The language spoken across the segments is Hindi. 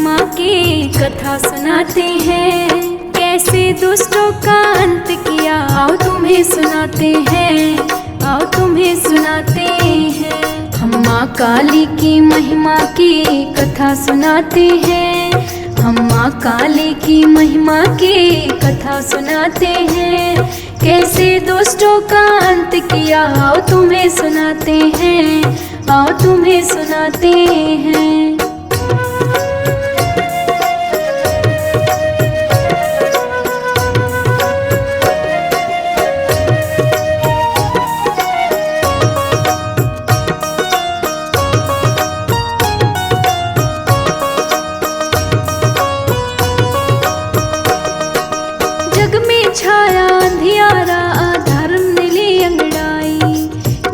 महिमा की कथा सुनाते हैं, कैसे दुष्टों का अंत किया, आओ तुम्हें सुनाते हैं, आओ तुम्हें सुनाते हैं। हम माँ काली की महिमा की कथा सुनाते हैं, हम माँ काली की महिमा की कथा सुनाते हैं, कैसे दुष्टों का अंत किया, आओ तुम्हें सुनाते हैं, आओ तुम्हें सुनाते हैं। जग में छाया अंधियारा, अधर्म ने ली अंगड़ाई,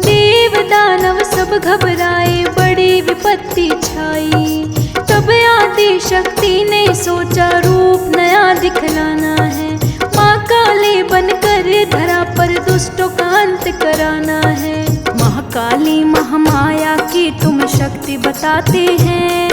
देव दानव सब घबराए, बड़ी विपत्ति छाई। तब आदि शक्ति ने सोचा रूप नया दिखलाना है, माँ काली बनकर धरा पर दुष्टों का अंत कराना है। महाकाली महामाया की तुम शक्ति बताते हैं,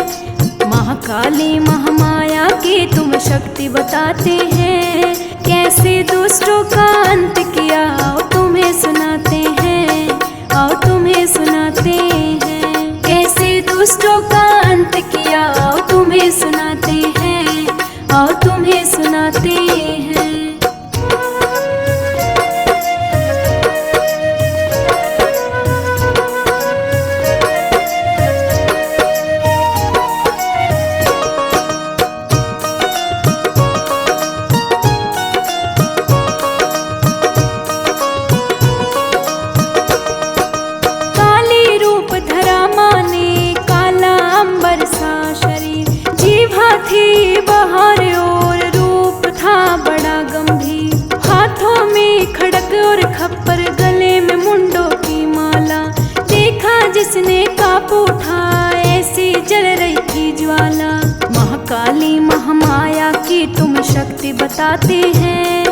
महाकाली महामाया की तुम शक्ति बताते हैं, कैसे दुष्टों का अंत किया, आओ तुम्हें सुनाते हैं, आओ तुम्हें सुनाते हैं। कैसे दुष्टों का अंत किया, आओ तुम्हें सुनाते हैं, आओ तुम्हें सुनाते हैं। थी बाहर और रूप था बड़ा गंभीर, हाथों में खड़क और खप्पर, गले में मुंडों की माला। देखा जिसने काप उठा, ऐसी जल रही थी ज्वाला। महाकाली महामाया की तुम शक्ति बताते हैं,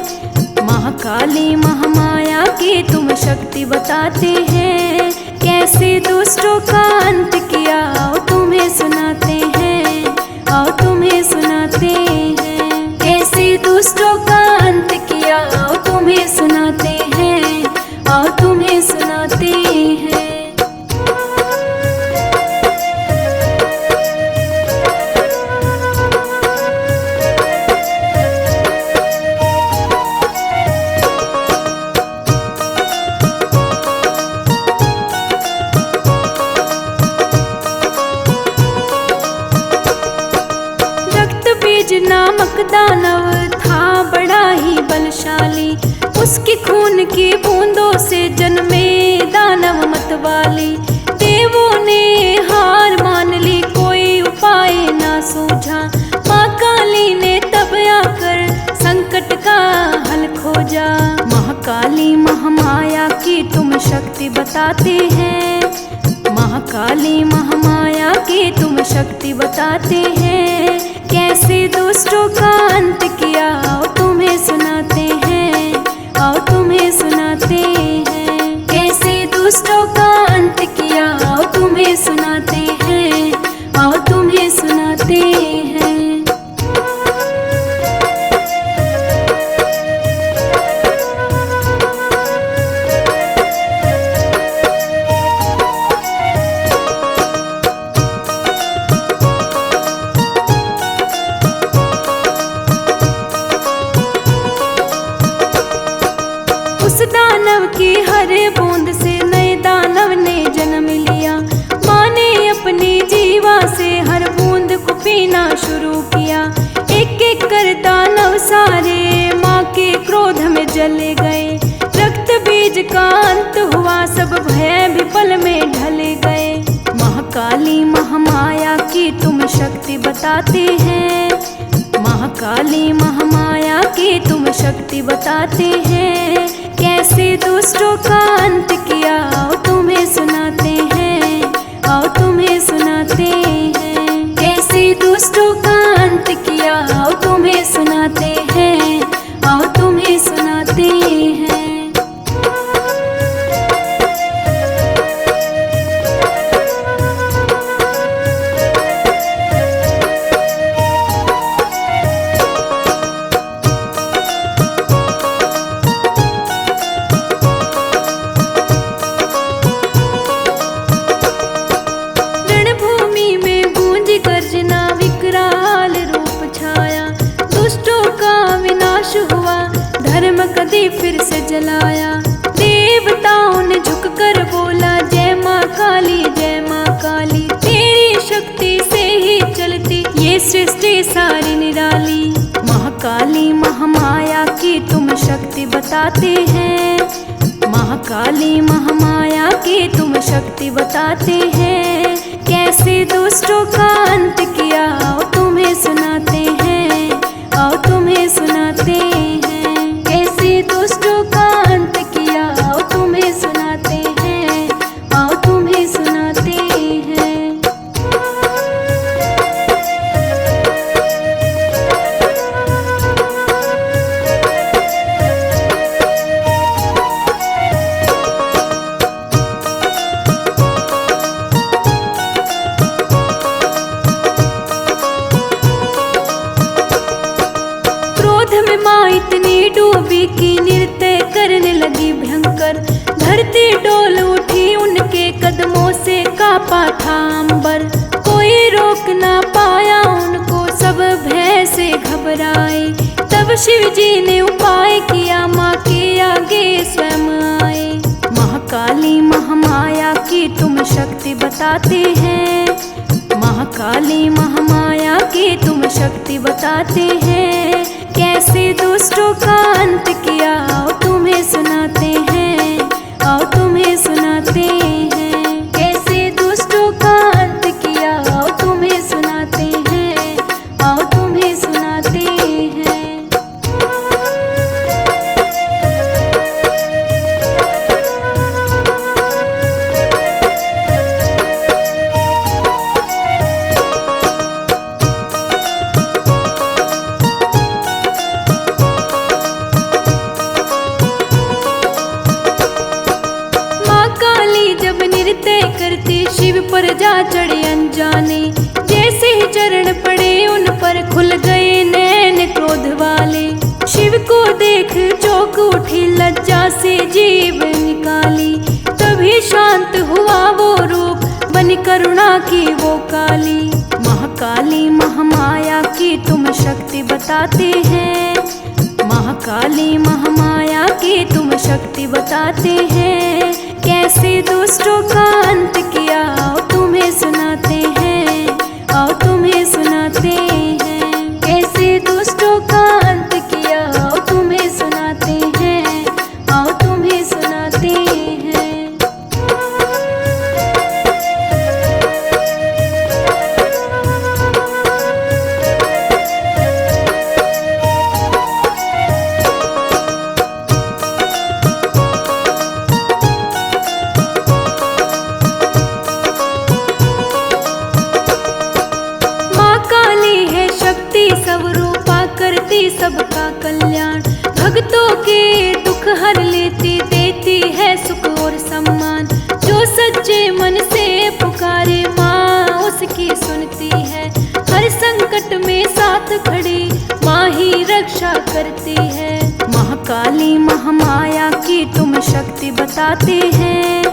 महाकाली महामाया की तुम शक्ति बताते हैं, कैसे दुष्टों का अंत किया, आओ तुम्हें सुनाते हैं, आओ तुम्हें सुनाते हैं। कैसे दुष्टों का अंत किया, आओ तुम्हें सुनाते हैं, आओ तुम्हें सुनाते हैं। नामक दानव था बड़ा ही बलशाली, उसकी खून की बूंदों से जन्मे दानव मतवाली। देवों ने हार मान ली, कोई उपाय ना सूझा, माँ काली ने तब आकर संकट का हल खोजा। महाकाली महामाया की तुम शक्ति बताते हैं, महाकाली महामाया की तुम शक्ति बताते हैं, कैसे दुष्टों का अंत किया, आओ तुम्हें सुनाते हैं, आओ तुम्हें सुनाते हैं। कैसे दुष्टों का अंत किया, आओ तुम्हें सुनाते हैं, आओ तुम्हें सुनाते हैं। उस दानव की हर बूंद से नए दानव ने जन्म लिया, माँ ने अपनी जीवा से हर बूंद को पीना शुरू किया। एक एक कर दानव सारे माँ के क्रोध में जले गए, रक्त बीज का अंत हुआ, सब भय भी पल में ढले गए। महाकाली महामाया की तुम शक्ति बताते हैं, महाकाली महामाया की तुम शक्ति बताते हैं, कैसे दुष्टों का अंत किया, आओ तुम्हें सुनाते हैं, आओ तुम्हें सुनाते हैं। कैसे दुष्टों का अंत किया, आओ तुम्हें सुनाते हैं, आओ तुम्हें सुनाते हैं। वही फिर से जलाया। देवताओं ने झुककर बोला जय माँ काली, जय माँ काली, तेरी शक्ति से ही चलती ये सृष्टि सारी निराली। महाकाली महामाया की तुम शक्ति बताते हैं, महाकाली महामाया की तुम शक्ति बताते हैं। कैसे दुष्टों का अंत किया आओ तुम्हें सुनाते हैं, आओ तुम्हें सुनाते हैं। कैसे दुष्टों का अंत किया आओ तुम्हें सुनाते हैं, आओ तुम्हें सुनाते हैं। माँ इतनी डूबी कि नृत्य करने लगी भयंकर। धरती डोल उठी उनके कदमों से कांपा था अंबर। कोई रोक ना पाया उनको, सब भय से घबराए। तब शिव जी ने उपाय किया, माँ के आगे स्वयं आए। महाकाली महामाया की तुम शक्ति बताते हैं, महाकाली महामाया की तुम शक्ति बताते हैं। कैसे दुष्टों का अंत किया आओ तुम्हें सुनाते हैं, आओ तुम्हें सुनाते हैं। कैसे दुष्टों का अंत किया आओ तुम्हें सुनाते हैं, आओ तुम्हें सुनाते हैं। करती शिव पर जा चढ़े अनजाने। जैसे ही चरण पड़े उन पर खुल गए नैन क्रोध वाले। शिव को देख चौंक उठी, लज्जा से जीव निकाली। तभी शांत हुआ वो रूप, बनी करुणा की वो काली। महाकाली महामाया की तुम शक्ति बताते हैं, महाकाली महामाया की तुम शक्ति बताते हैं। कैसे दुष्टों का अंत किया आओ तुम्हें सुनाते हैं, आओ तुम्हें सुनाते हैं। कैसे दुष्टों का अंत किया आओ तुम्हें सुनाते हैं, आओ तुम्हें सुनाते हैं। सबका कल्याण, भक्तों के दुख हर लेती, देती है सुख और सम्मान। जो सच्चे मन से पुकारे माँ उसकी सुनती है। हर संकट में साथ खड़ी माँ ही रक्षा करती है। महाकाली महामाया की तुम शक्ति बताते हैं,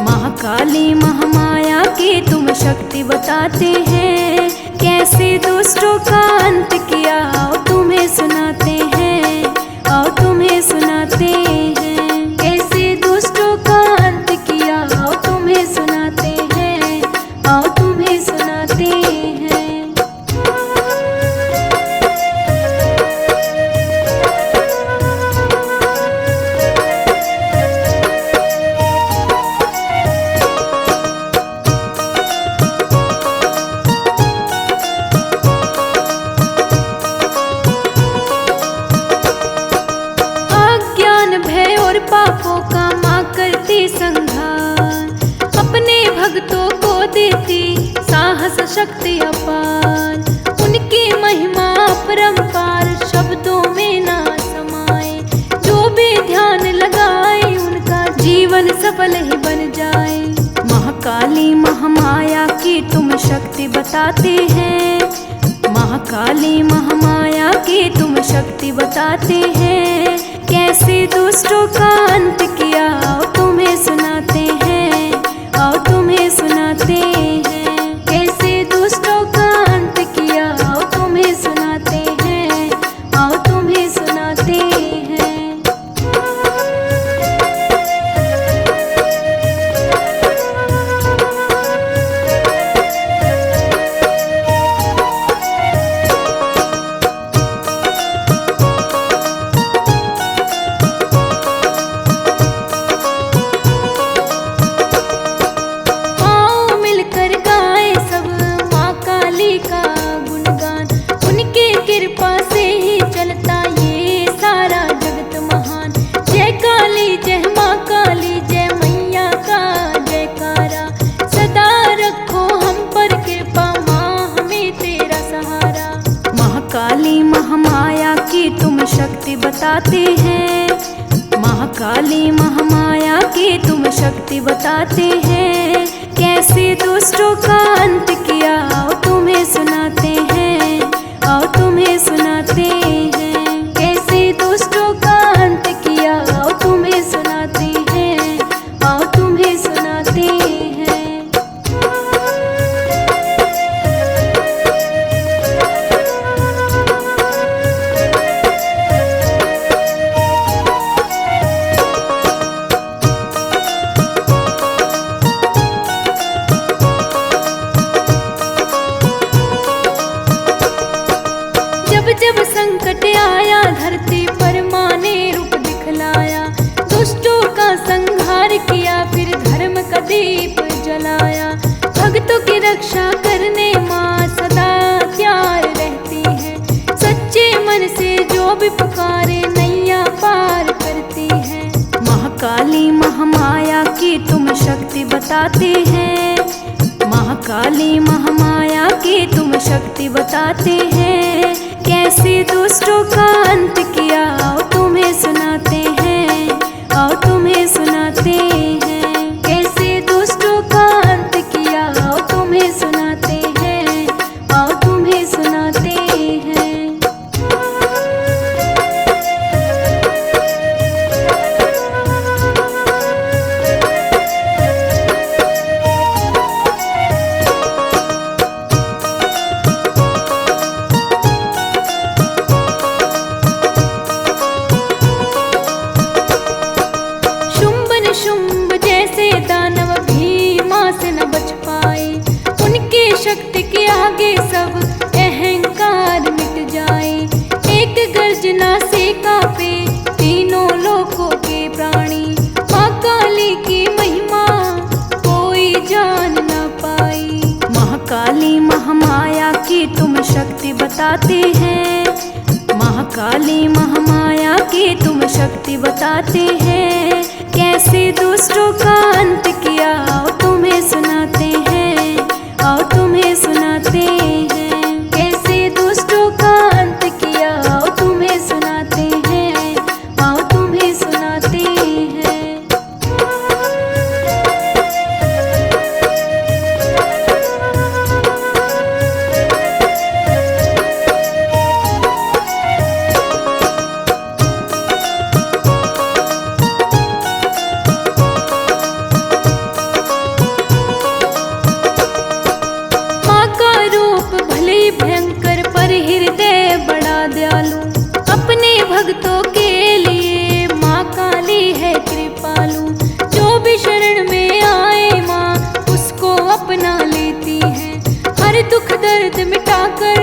महाकाली महामाया की तुम शक्ति बताते हैं। कैसे दुष्टों का अंत किया आओ तुम्हें सुनाते हैं, आओ तुम्हें सुनाते हैं। कैसे दुष्टों का अंत किया आओ तुम्हें सुनाते हैं, आओ तुम्हें सुनाते हैं। पापों का माँ करती संहार। अपने भक्तों को देती साहस शक्ति अपार। उनकी महिमा अपरंपार, शब्दों में ना समाए। जो भी ध्यान लगाए उनका जीवन सफल ही बन जाए। महाकाली महामाया की तुम शक्ति बताते हैं, महाकाली महामाया की तुम शक्ति बताते हैं। कैसे दुष्टों का अंत किया आओ तुम्हें सुनाते हैं, आओ तुम्हें सुनाते हैं। कैसे दुष्टों का अंत किया आओ तुम्हें सुनाते हैं, आओ तुम्हें सुनाते हैं। महाकाली महामाया की तुम शक्ति बताते हैं। महाकाली महामाया की तुम शक्ति बताते हैं। कैसे दुष्टों का अंत किया आओ तुम्हें सुनाते हैं, आओ तुम्हें सुनाते हैं। कैसे दुष्टों का अंत किया आओ तुम्हें सुनाते हैं, आओ तुम्हें सुनाते हैं। जब संकट आया धरती पर माँ ने रूप दिखलाया, दुष्टों का संहार किया फिर धर्म का दीप जलाया। भक्तों की रक्षा करने माँ सदा तैयार रहती है, सच्चे मन से जो भी पुकारे नैया पार करती है। महाकाली महामाया की तुम शक्ति बताते हैं। महाकाली महामाया की तुम शक्ति बताते हैं। कैसे दुष्टों का अंत किया आओ तुम्हें सुनाते हैं, आओ तुम्हें सुनाते हैं। कैसे दुष्टों का अंत किया आओ तुम्हें सुनाते हैं, आओ तुम्हें सुनाते हैं। शुंभ जैसे दानव भी माँ से न बच पाए, उनकी शक्ति के आगे सब अहंकार मिट जाए। एक गर्जना से कांपे तीनों लोकों के प्राणी, माँ काली की महिमा कोई जान न पाई। महाकाली महामाया की तुम शक्ति बताते हैं। महाकाली महामाया की तुम शक्ति बताते हैं। कैसे दुष्टों का अंत किया आओ तुम्हें सुनाते हैं, आओ तुम्हें सुनाते हैं। कैसे दुष्टों का अंत किया आओ तुम्हें सुनाते हैं, आओ तुम्हें सुनाते हैं। भयंकर पर हृदय बड़ा दयालु, अपने भक्तों के लिए माँ काली है कृपालु। जो भी शरण में आए माँ उसको अपना लेती है, हर दुख दर्द मिटाकर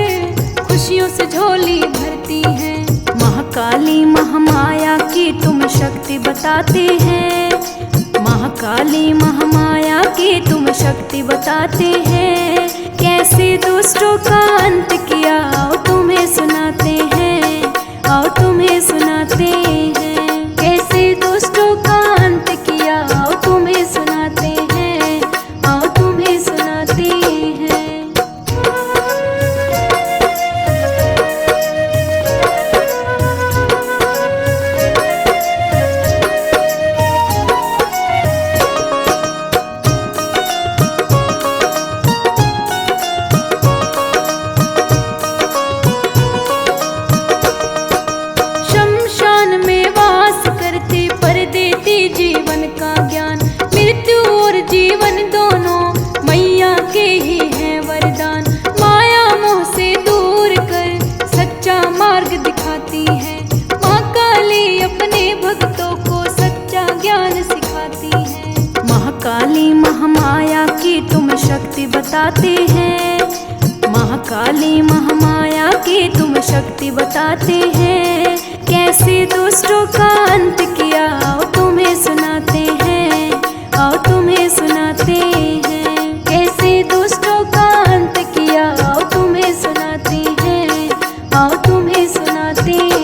खुशियों से झोली भरती है। महाकाली महामाया की तुम शक्ति बताते हैं। महाकाली महामाया की तुम शक्ति बताते हैं। कैसे दुष्टों का अंत किया आओ तुम्हें सुनाते हैं, आओ तुम्हें सुनाते हैं। कैसे दुष्टों का अंत किया आओ तुम्हें सुनाते हैं, आओ तुम्हें सुनाते हैं। जीवन का ज्ञान, मृत्यु और जीवन दोनों मैया के ही हैं वरदान। माया मोह से दूर कर सच्चा मार्ग दिखाती है, माँ काली अपने भक्तों को सच्चा ज्ञान सिखाती है। महाकाली महामाया की तुम शक्ति बताते हैं। महाकाली महामाया की तुम शक्ति बताते हैं। कैसे दुष्टों का अंत किया आओ तुम्हें सुनाते हैं, आओ तुम्हें सुनाते हैं। कैसे दुष्टों का अंत किया आओ तुम्हें सुनाते हैं, आओ तुम्हें सुनाते हैं।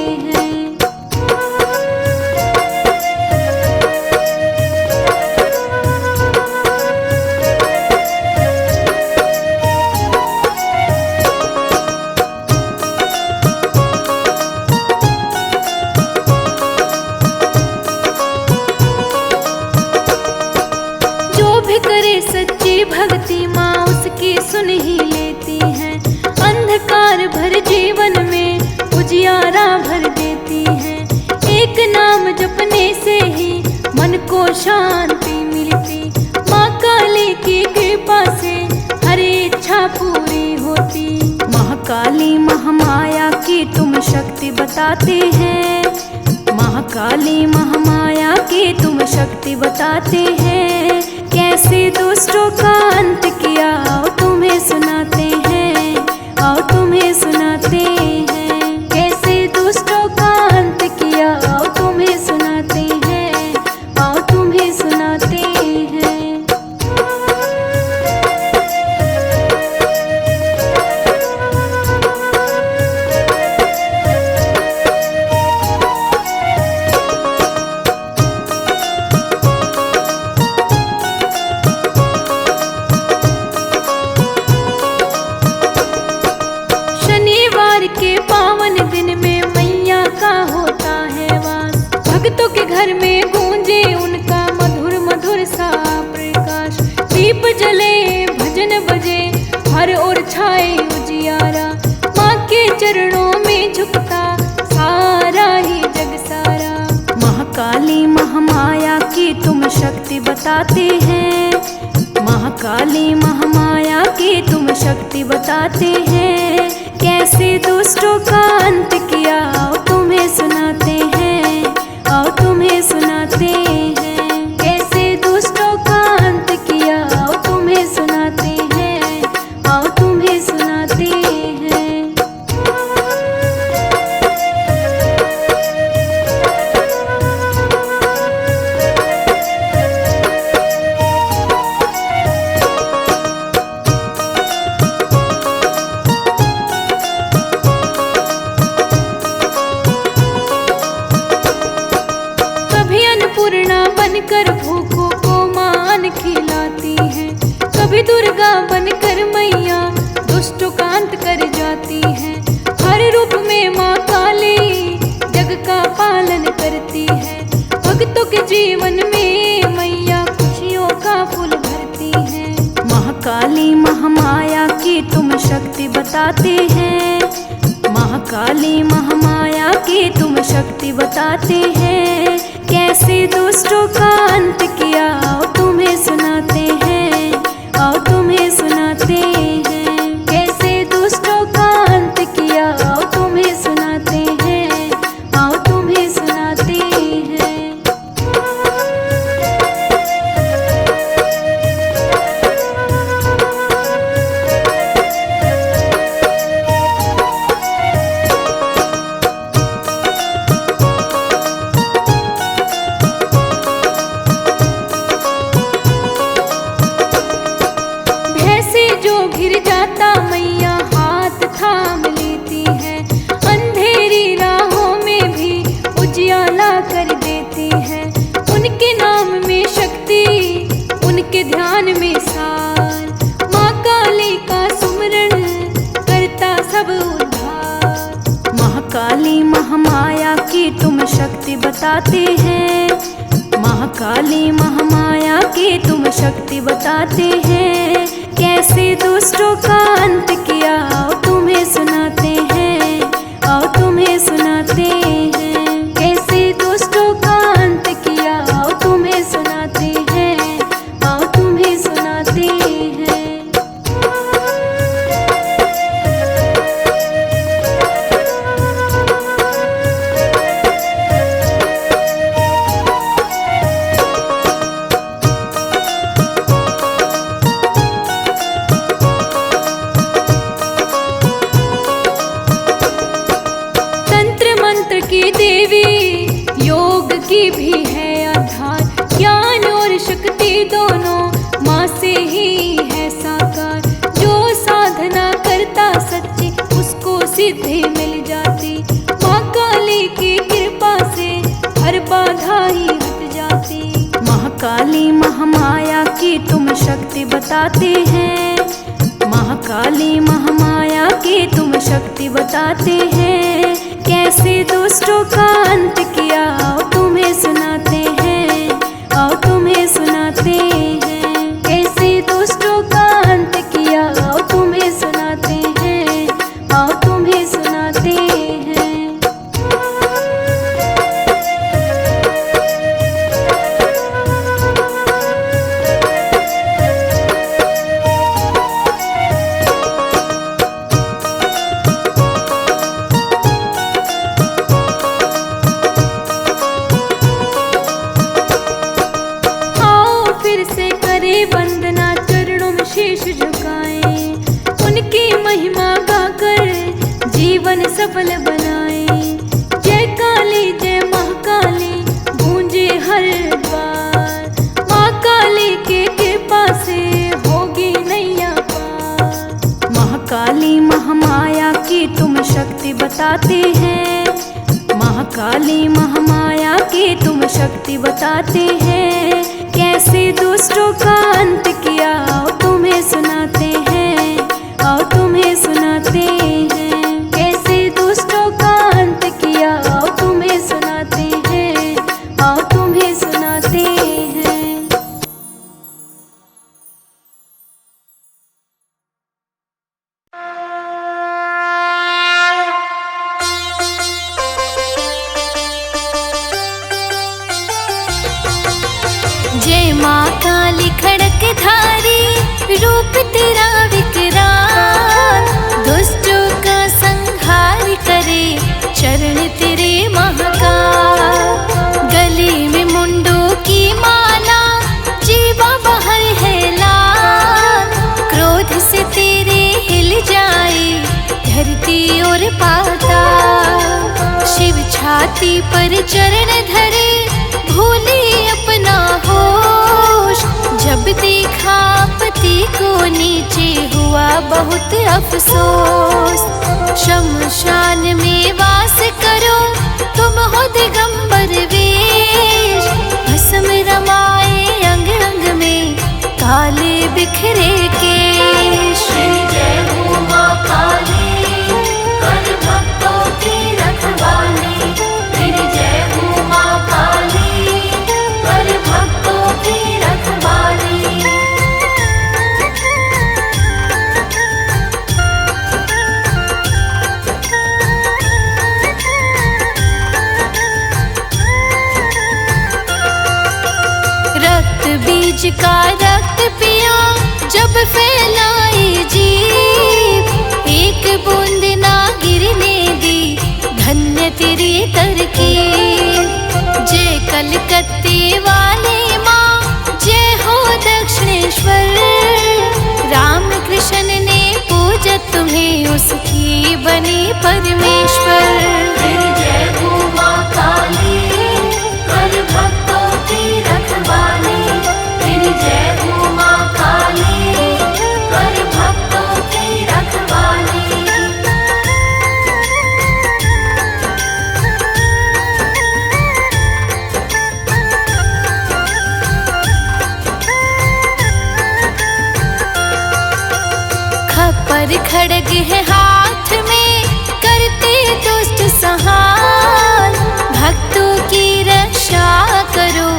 शांति मिलती। माँ काली की कृपा से हर इच्छा पूरी होती। महाकाली महामाया की तुम शक्ति बताते हैं। महाकाली महामाया की तुम शक्ति बताते हैं। कैसे दुष्टों का अंत किया आओ तुम्हें सुनाते हैं। आओ तुम्हें सुनाते हैं। कैसे दुष्टों का अंत किया आओ तुम्हें सुनाते हैं। आओ तुम्हें सुनाते हैं। शनिवार के पावन दिन में मैया का होता है वास। भक्तों के घर में गूंजे उनका मधुर मधुर सा प्रकाश। दीप जले भजन बजे हर ओर छाए उजियारा। माँ के चरणों में झुकता सारा ही जग सारा। महाकाली महामाया की तुम शक्ति बताते हैं। महाकाली महामाया की तुम शक्ति बताते हैं। कैसे दुष्टों का अंत किया आओ तुम्हें सुनाते हैं। आओ तुम्हें सुनाते हैं। कैसे दुष्टों का अंत किया आओ तुम्हें सुनाते हैं। आओ तुम्हें सुनाते हैं। कभी अन्नपूर्णा बनकर भूखों को मान खिलाती है। कभी दुर्गा बनकर मैया दुष्टों का अंत कर जाती है। हर रूप में माँ काली जग का पालन करती है। भक्तों के जीवन में मैया खुशियों का फूल भरती है। महाकाली महामाया की तुम शक्ति बताते हैं। महाकाली महामाया की तुम शक्ति बताते हैं। कैसे दुष्टों का अंत किया आओ तुम्हें सुनाते हैं। आओ तुम्हें सुनाते हैं। कैसे दुष्टों का अंत किया आओ तुम्हें सुनाते हैं। आओ तुम्हें सुनाते हैं। भैंसे जो घिर जाता मैया हाथ थाम लेती है। अंधेरी राहों में भी उजियाला कर देती है। उनके नाम में शक्ति उनके ध्यान में सार। माँ काली का सुमरन करता सब उद्धार। महाकाली महामाया की तुम शक्ति बताते हैं। महाकाली महामाया की तुम शक्ति बताते हैं। कैसे दुष्टों का अंत किया आओ तुम्हें सुनाते हैं। आओ तुम्हें सुनाते हैं। कैसे दुष्टों का अंत किया आओ तुम्हें सुनाते हैं। आओ तुम्हें सुनाते हैं। की देवी योग की भी है आधार। ज्ञान और शक्ति दोनों माँ से ही है साकार। जो साधना करता सच्ची उसको सिद्धि मिल जाती। माँ काली की कृपा से हर बाधा ही हट जाती। महाकाली महामाया की तुम शक्ति बताते हैं। महाकाली महामाया की तुम शक्ति बताते हैं। कैसे दुष्टों का अंत किया आओ तुम्हें सुनाते हैं। आओ तुम्हें सुनाते हैं। कैसे दुष्टों का अंत किया आओ तुम्हें सुनाते हैं। आओ तुम्हें सुनाते हैं। जीवन सफल बनाए। जय काली जय महाकाली गूंजे हर द्वार, माँ काली के कृपा से होगी नैया पार। महाकाली महामाया की तुम शक्ति बताते हैं, महाकाली महामाया की तुम शक्ति बताते हैं। कैसे दुष्टों का अंत किया आओ तुम्हें सुनाते हैं, आओ तुम्हें सुनाते हैं। कैसे दुष्टों का अंत किया आओ तुम्हें सुनाते हैं, आओ तुम्हें सुनाते हैं। जय माँ काली खड़क धारी रूप तेरा विकराल, दुष्टों का संहार करे चरण तेरे महाकाल। गले में मुंडों की माला जीवा बहर है लाल, क्रोध से तेरे हिल जाए धरती और पाताल। शिव छाती पर चरण धरे भूले अपना होश, जब देखा पति को नीचे हुआ बहुत अफसोस। शमशान में वास करो तुम हो दिगंबर वेश, भस्म रमाए अंग अंग में काले बिखरे केश। जय हो माँ काली कर भक्तों की रखवाली, तेरी जय हो माँ काली कर भक्तों की रखवाली। रक्त बीज का रक्त पिया जब फैलाई जीव, एक बूंद ना गिरने दी धन्य तेरी तरकीब। जय कलकत्ते वाले माँ जय हो दक्षिणेश्वर, राम कृष्ण ने पूजा तुम्हें उसकी बनी परमेश्वर। जय हो माँ काली कर भक्तों की रखवाली, तेरी जय हो माँ काली कर भक्तों की रखवाली। खप्पर खड़ग है हाथ में करते दुष्ट संहार, भक्तों की रक्षा करो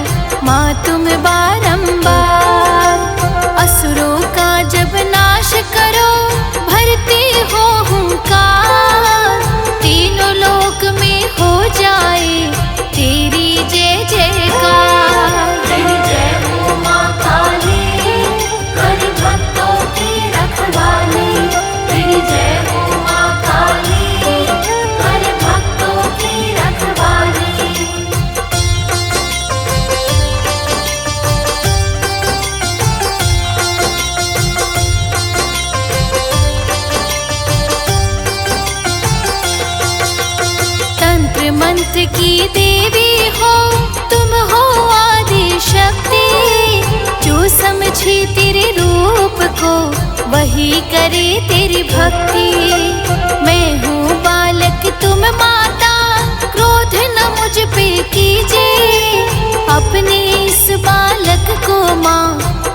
माँ तुम बारंबार। असुरों का जब नाश करो भरते हो हुंकार, तीनों लोक में हो जाए तेरी जय जयकार। तेरी जय हो माँ काली कर भक्तों की रखवाली, तेरी जय हो माँ काली कर भक्तों की रखवाली। तंत्र मंत्र की देवी हो तुम हो आदि शक्ति, जो समझे तेरे रूप को वही करे तेरी भक्ति। मैं हूँ बालक तुम माता, क्रोध न मुझ पे कीजिए, अपने इस बालक को माँ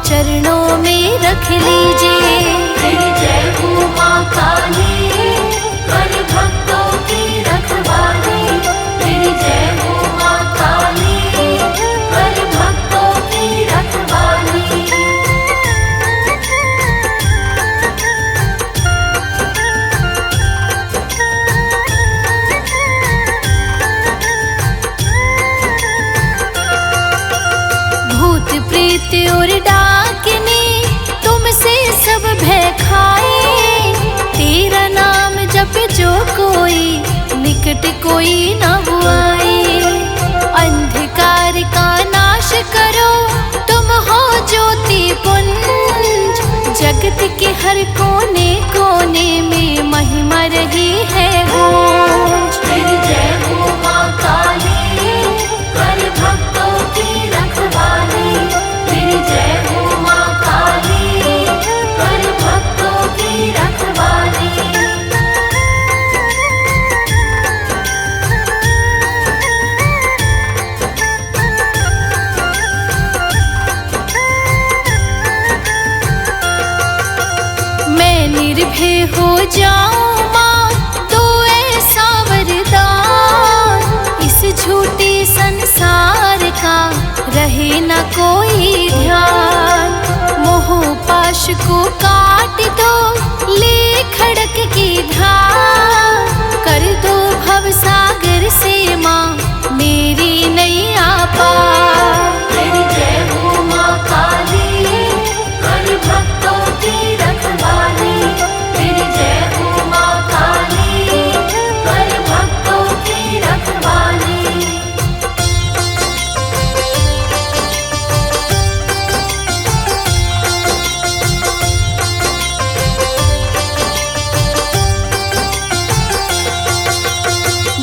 चरणों में रख लीजिए। तेरी जय हो माँ काली कर भक्तों की रखवाली, तेरी जय हो माँ काली कर भक्तों की रखवाली। भूत प्रेत और डाकने तुमसे सब भय खाए, तेरा नाम जप जो कोई निकट कोई न हुआए। अंधकार का नाश करो तुम हो ज्योति पुंज, जगत के हर कोने कोने में महिमा रही है वो। न कोई ध्यान। मोह पाश को काट दो, ले खड़क की धार। कर दो भव सागर से माँ मेरी नैया पार। तेरी जय हो माँ काली, कर भक्तों की रखवाली। तेरी जय हो माँ काली, कर भक्तों की रखवाली।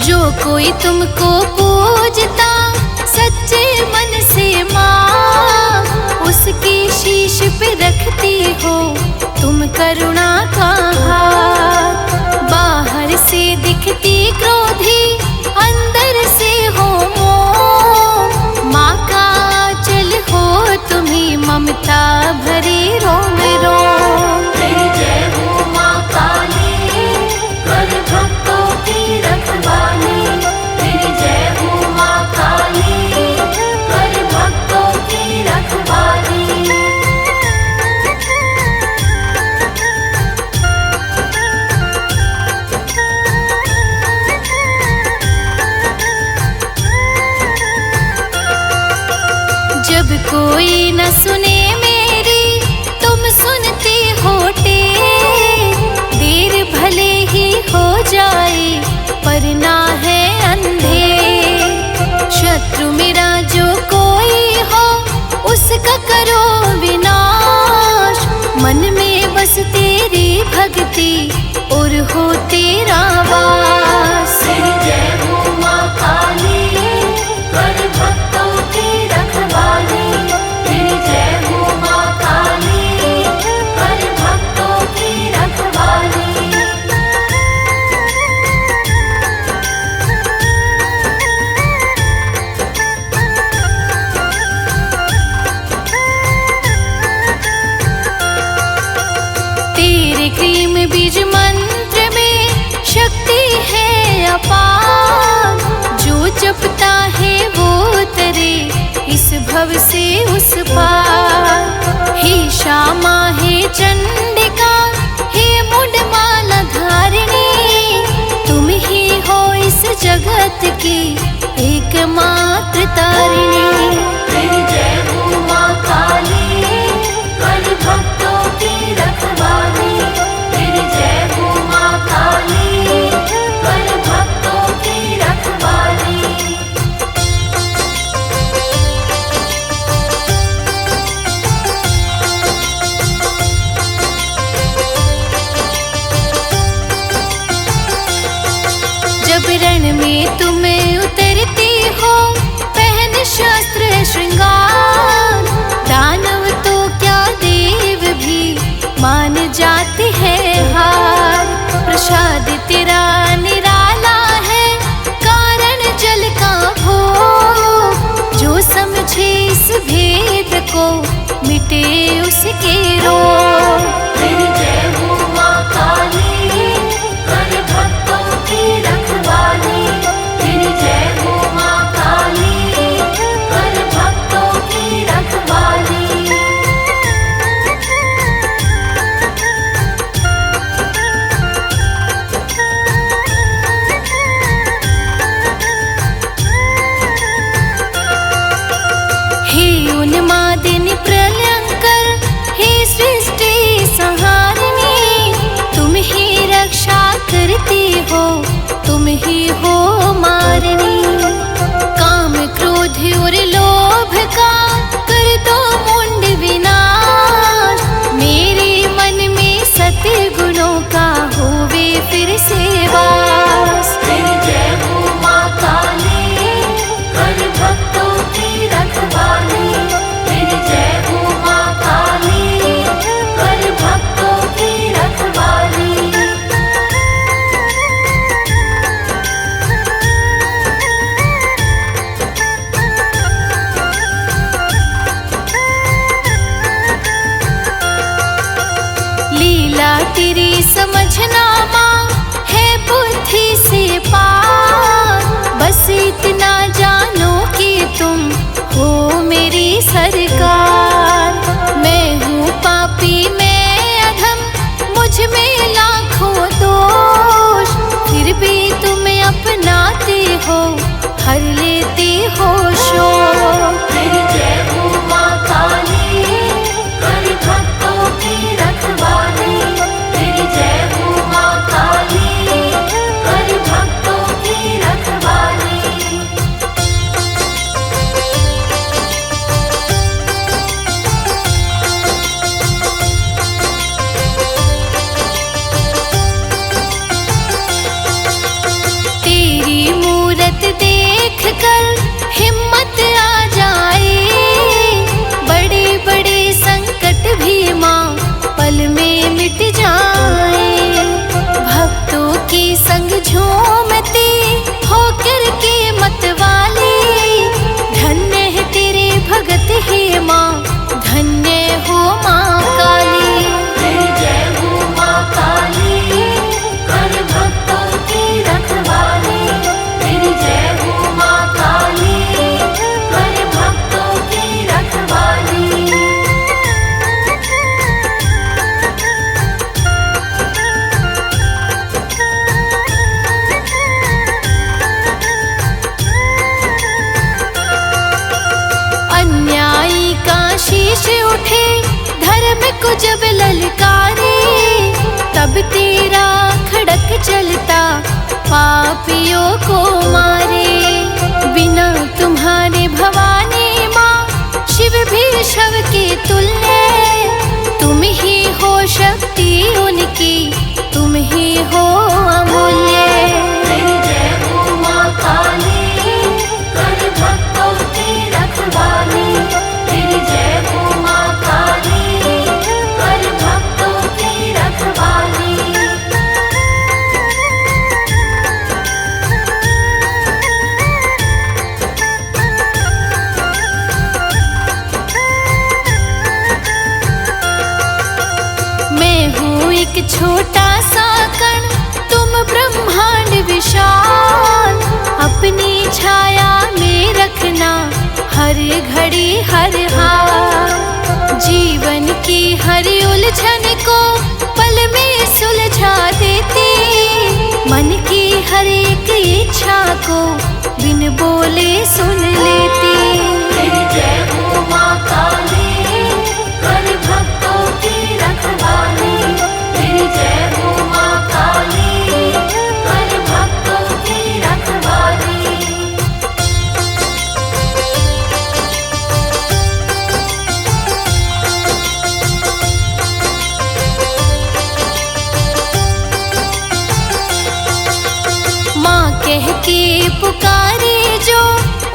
जो कोई तुमको पूजता सच्चे मन से माँ, उसकी शीश पे रखती हो तुम करुणा का हाथ। बाहर से दिखती क्रोधी, अंदर से हो मोह। माँ का चल हो तुम्ही ममता भरी रोम रोम। तेरी जय हो माँ काली, कर भक्तों की रखवाली। तेरी जय हो माँ काली, कर भक्तों की रखवाली। जब कोई न सुने मेरी, तुम सुनते हो टेर। देर भले ही हो जाए पर ना है अंधेर। शत्रु मेरा जो कोई हो, उसका करो विनाश। मन में बस तेरी भक्ति और हो तेरा वास। तेरी जय हो माँ काली, कर भक्तों की रखवाली। तेरी जय हो माँ काली, कर भक्तों की रखवाली। तेरे क्रीम बीज मंत्र में शक्ति है अपार। जो जपता है वो तरे इस भव से उस पार। हे श्यामा हे चंडिका, हे मुंडमाला धारिणी। तुम ही हो इस जगत की एकमात्र तारिणी। तेरी जय हो माँ काली, कर भक्तों की रखवाली। तेरी जय हो माँ काली, कर भक्तों की रखवाली। जब रण में तुम उतरती हो, पहन शस्त्र श्रृंगार। दानव तो क्या देव भी मान जाते हैं हार। प्रसाद तेरा निराला है, कारण जल का भोग। जो समझे इस भेद को मिटे उसके रोग। तेरी जय हो माँ काली, कर भक्तों की रखवाली। तेरी जय हो माँ काली, कर भक्तों की रखवाली। हो हर लेती हो शोक। तेरी जय हो माँ काली, कर भक्तों की रखवाली। तेरी जय हो माँ काली, कर भक्तों की रखवाली। तेरी मूरत देख कर हिम्मत आ जाए, बड़े बड़े संकट भी माँ पल में मिट जाए। भक्तों की संग झूमती होकर के मतवाली, धन्य है तेरे भगत हे माँ, धन्य हो माँ काली। तेरी जय हो माँ काली, कर भक्तों की रखवाली। तेरी जय हो माँ काली, कर भक्तों की रखवाली। अन्यायी का शीश उठे धर्म को जब ललकारे, तब तेरा खड़क चलता पापियों को मारे। बिना तुम्हारे भवानी माँ शिव भी शव के तुल्य, तुम ही हो शक्ति उनकी, तुम ही हो अमूल्य। तेरी जय हो माँ काली, कर भक्तों की रखवाली। तेरी जय हो माँ काली, कर भक्तों की रखवाली। मैं हूँ एक छोटा सा कण, तुम ब्रह्मांड विशाल, अपनी छाया में रखना हर घड़ी हर हाल। जीवन की हर उलझन को पल में सुलझा देती, मन की हर एक इच्छा को बिन बोले सुन लेती। तेरी जय हो माँ काली, कर भक्तों की रखवाली। तेरी जय हो माँ काली, कर भक्तों की रखवाली। माँ कह के पुकारे जो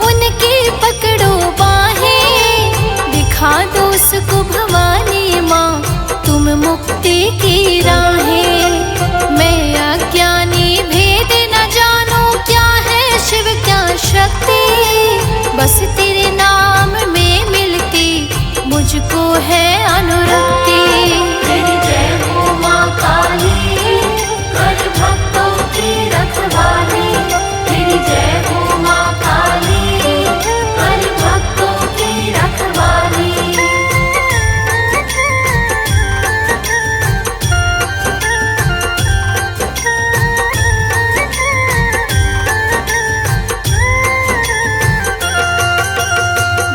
उनकी पकड़ो बाहें, दिखा दो उसको भवानी माँ तुम मुक्ति की राहें। मैं अज्ञानी भेद न जानू, क्या है शिव क्या शक्ति, बस तेरे नाम में मिलती मुझको है अनुरक्ति। तेरी जय हो माँ काली, कर भक्तों की रखवाली। तेरी जय हो माँ काली, कर भक्तों की रखवाली।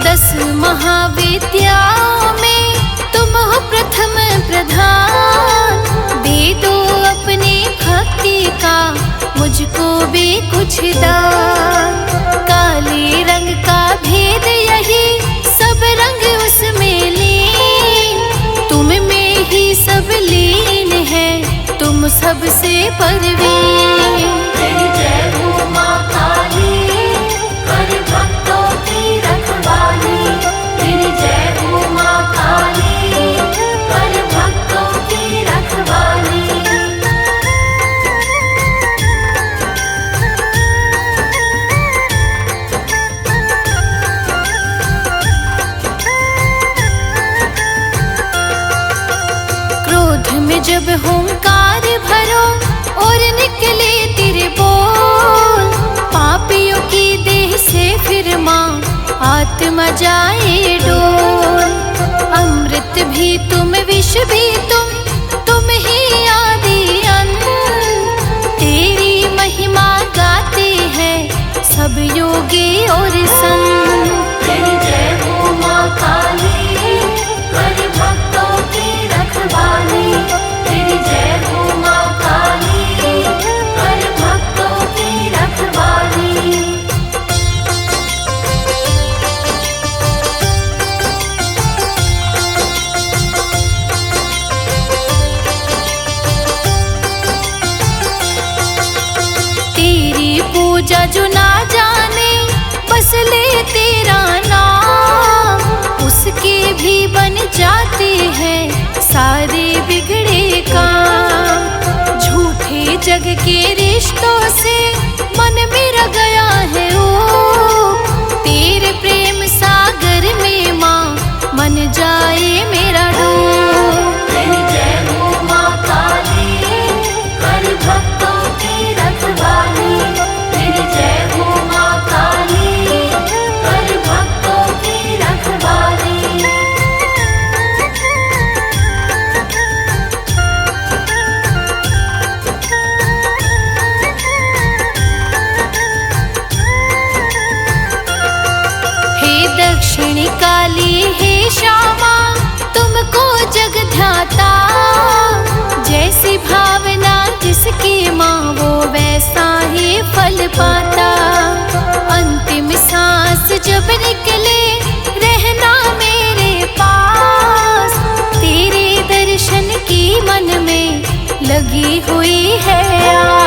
दस महाविद्याओं में तुम हो प्रथम प्रधान, दे दो अपनी भक्ति का मुझको भी कुछ दान। काले रंग का भेद यही, सब रंग उसमें लीन, तुम में ही सब लीन है, तुम सबसे परवीन। तेरी जय हो माँ काली, कर भक्तों की रखवाली। तेरी जय हो माँ काली, कर भक्तों की रखवाली। क्रोध में जब हुंकार भरो और निकले तेरे बोल, पापियों की देह से फिर माँ आत्मा जाए डोल। अमृत भी तुम, विष भी तुम ही आदि अंत, तेरी महिमा गाते हैं सब योगी और संत। तेरी जय हो माँ काली, कर भक्तों की रखवाली। तेरी जय हो माँ काली, कर भक्तों की रखवाली। तेरी पूजा जो ना जाने बस ले तेरा नाम, उसके भी बन जाते हैं सारे बिगड़े काम। झूठे जग के रिश्तों से मन मेरा गया है ओ, तेरे प्रेम सागर में माँ मन जाए मेरा डूब। तेरी जय हो माँ काली, कर भक्तों की रखवाली। तेरी जय हो माँ काली, कर भक्तों की रखवाली। हे दक्षिणी काली हे श्यामा, तुमको जग ध्याता। जैसी भावना जिसकी माँ वो वैसा ही फल पाता। अंतिम सांस जब निकले रहना मेरे पास, तेरे दर्शन की मन में लगी हुई है आस।